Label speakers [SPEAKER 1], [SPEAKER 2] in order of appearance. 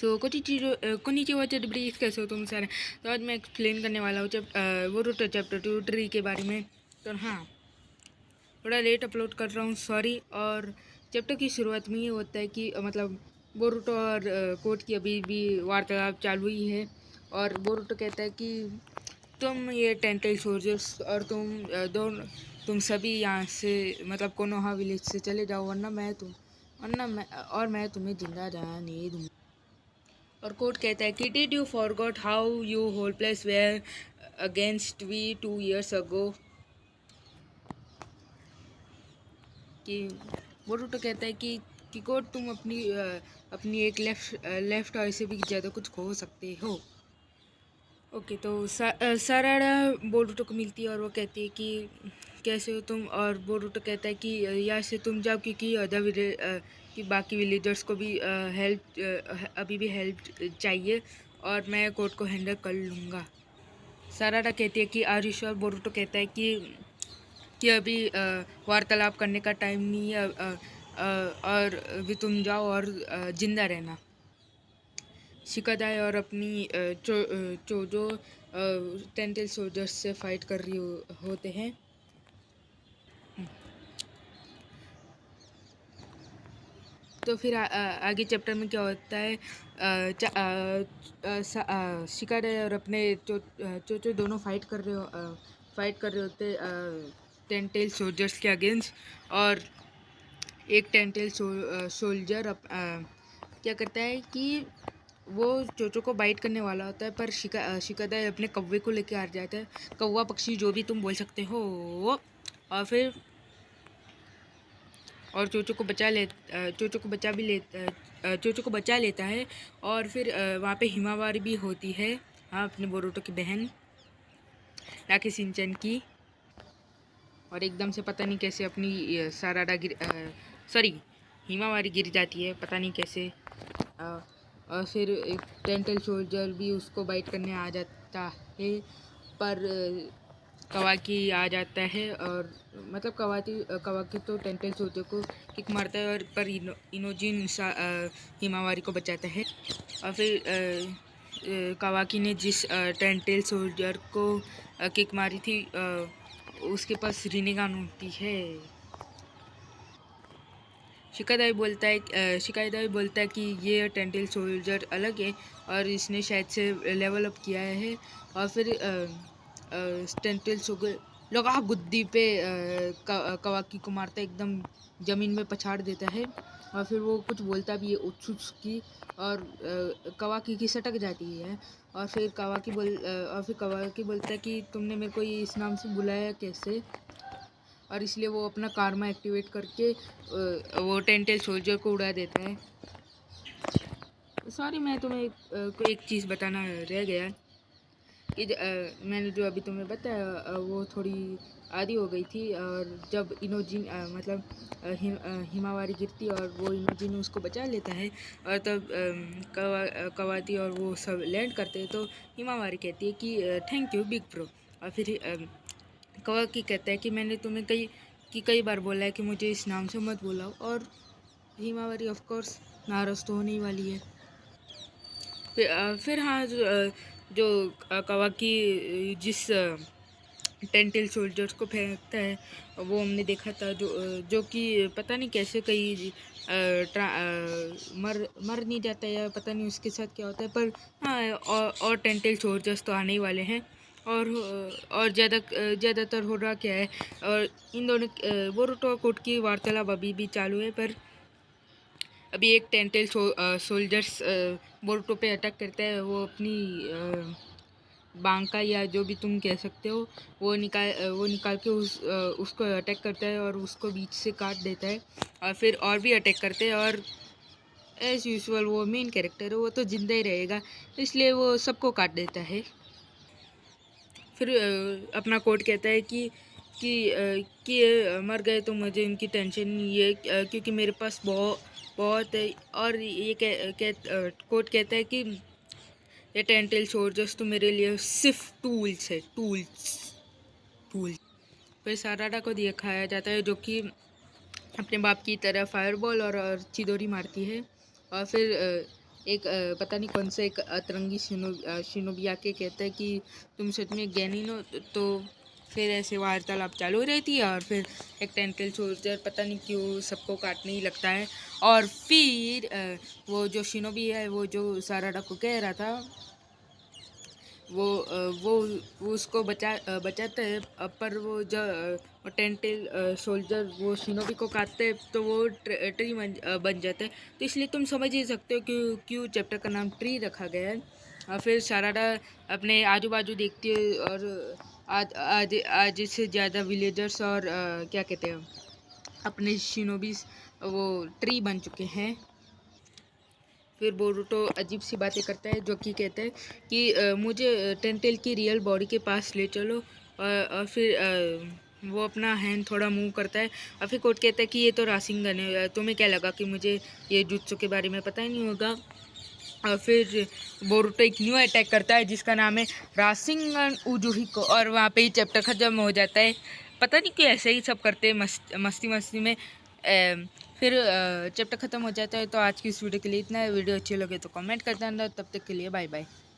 [SPEAKER 1] सो konnichiwa chapter कैसे हो तुम सारे। तो आज मैं एक्सप्लेन करने वाला हूँ बोरुतो चैप्टर 2 ट्री के बारे में। तो हाँ, थोड़ा लेट अपलोड कर रहा हूँ, सॉरी। और चैप्टर की शुरुआत में ये होता है कि मतलब बोरुतो और कोट की अभी भी वार्तालाप चालू ही है। और बोरुतो कहता है कि तुम ये टेंटेल सोल्जर्स और तुम सभी यहाँ से मतलब कोनोहा विलेज से चले जाओ, वरना मैं तुम्हें जिंदा जाने नहीं दूँगा। और कोर्ट कहता है कि did you forgot how you whole place where against we 2 years ago. कि बोरुतो कहता है कि कोर्ट तुम अपनी एक लेफ्ट आई से भी ज़्यादा कुछ खो सकते हो। ओके, तो साराडा बोरुतो को मिलती है और वो कहती है कि कैसे हो तुम। और बोरुतो कहता है कि यहाँ से तुम जाओ क्योंकि कि बाकी विलेजर्स को भी अभी भी हेल्प चाहिए और मैं कोर्ट को हैंडल कर लूँगा। साराडा कहती है कि आर यू श्योर। बोरुतो कहता है कि अभी वार्तालाप करने का टाइम नहीं है, और अभी तुम जाओ और जिंदा रहना। शिकादाई और अपनी चोजो टेंटेल सोल्जर्स से फाइट कर रही होते हैं। तो फिर आगे चैप्टर में क्या होता है, शिकादाई और अपने चोचो दोनों फाइट कर रहे होते टेंटेल सोल्जर्स के अगेंस्ट। और एक टेंटेल सोल्जर क्या करता है कि वो चोचो को बाइट करने वाला होता है, पर शिकादाई अपने कौवे को लेके आ जाता है, कौवा पक्षी जो भी तुम बोल सकते हो। और फिर और चोचो को बचा लेता है। और फिर वहाँ पे हिमावारी भी होती है, हाँ, अपने बोरुतो की बहन राखी सिंचन की। और एकदम से पता नहीं कैसे अपनी हिमावारी गिर जाती है, पता नहीं कैसे। और फिर एक टेंटेल सोल्जर भी उसको बाइट करने आ जाता है, पर कवाकी आ जाता है। और मतलब कवाकी तो टेंटेल सोल्जर को किक मारता है, और पर इनोजिन हिमावारी को बचाता है। और फिर कवाकी ने जिस टेंटेल सोल्जर को किक मारी थी उसके पास रिनेगान होती है। शिकादाई बोलता है कि ये टेंटेल सोल्जर अलग है और इसने शायद से लेवल अप किया है। और फिर टेंटेल सोल्जर लगा गुद्दी पे कवाकी को मारता है, एकदम ज़मीन में पछाड़ देता है। और फिर वो कुछ बोलता भी है उच्छुच की, और कवाकी की सटक जाती है। और फिर कवाकी बोलता है कि तुमने मेरे को इस नाम से बुलाया कैसे। और इसलिए वो अपना कारमा एक्टिवेट करके वो टेंटेल सोल्जर को उड़ा देता है। सॉरी, मैं तुम्हें कोई एक चीज़ बताना रह गया कि मैंने जो अभी तुम्हें बताया वो थोड़ी आधी हो गई थी। और जब इनोजिन हिमावारी गिरती और वो इनोजिन उसको बचा लेता है, और तब कवाती और वो सब लैंड करते हैं, तो हिमावारी कहती है कि थैंक यू बिग ब्रो। और फिर कवाकी कहता है कि मैंने तुम्हें कई बार बोला है कि मुझे इस नाम से मत बुलाओ। और हिमावारी ऑफ कोर्स नाराज़ तो होने ही वाली है। फिर हाँ, जो कवाकी जिस टेंटेल सोल्जर्स को फेंकता है वो हमने देखा था, जो कि पता नहीं कैसे कहीं मर नहीं जाता है, या पता नहीं उसके साथ क्या होता है। पर हाँ, और टेंटेल सोल्जर्स तो आने ही वाले हैं। और ज़्यादातर हो रहा क्या है, और इन दोनों बोरुतो और कोट की वार्तालाप अभी भी चालू है। पर अभी एक टेंटेल सोल्जर्स बोरुतो पे अटैक करता है। वो अपनी बांका या जो भी तुम कह सकते हो वो निकाल के उसको अटैक करता है और उसको बीच से काट देता है। और फिर और भी अटैक करते हैं, और एज यूजुअल वो मेन कैरेक्टर है, वो तो जिंदा ही रहेगा, इसलिए वो सबको काट देता है। फिर अपना कोट कहता है कि मर गए तो मुझे इनकी टेंशन नहीं है, क्योंकि मेरे पास बहुत है। और ये कोट कहता है कि ये टेंटेल सोल्जर्स तो मेरे लिए सिर्फ टूल्स है, टूल्स। फिर साराडा को दिखाया जाता है जो कि अपने बाप की तरह फायरबॉल और चिदोरी मारती है। और फिर एक पता नहीं कौन सा एक अतरंगी शिनोबी आके कहता है कि तुम सच में ज्ञानी हो। तो फिर ऐसे वार्तालाप चालू हो रहती है और फिर एक टेंटेल सोल्जर पता नहीं क्यों सबको काटने ही लगता है। और फिर वो जो शिनोबी है वो जो साराडा को कह रहा था वो उसको बचाता है। पर वो जो टेंटेल सोल्जर वो शिनोबी को काटते हैं तो वो ट्री बन जाता है। तो इसलिए तुम समझ ही सकते हो क्यों क्यों चैप्टर का नाम ट्री रखा गया है। और फिर साराडा अपने आजू बाजू देखती है और आज से ज़्यादा विलेजर्स और क्या कहते हैं अपने शिनोबीज वो ट्री बन चुके हैं। फिर बोरुटो अजीब सी बातें करता है जो कि कहता है कि मुझे टेंटेल की रियल बॉडी के पास ले चलो। और फिर वो अपना हैंड थोड़ा मूव करता है और फिर कोट कहता है कि ये तो रासिंगन है, तुम्हें क्या लगा कि मुझे ये जुत्सु के बारे में पता ही नहीं होगा। और फिर बोरुटो एक न्यू अटैक करता है जिसका नाम है रासिंगन उजुहिको और वहाँ पे ही चैप्टर खत्म हो जाता है। पता नहीं क्यों ऐसे ही सब करते हैं मस्ती मस्ती में। फिर चैप्टर ख़त्म हो जाता है। तो आज की इस वीडियो के लिए इतना है। वीडियो अच्छी लगे तो कमेंट कर देना। तब तक के लिए बाय बाय।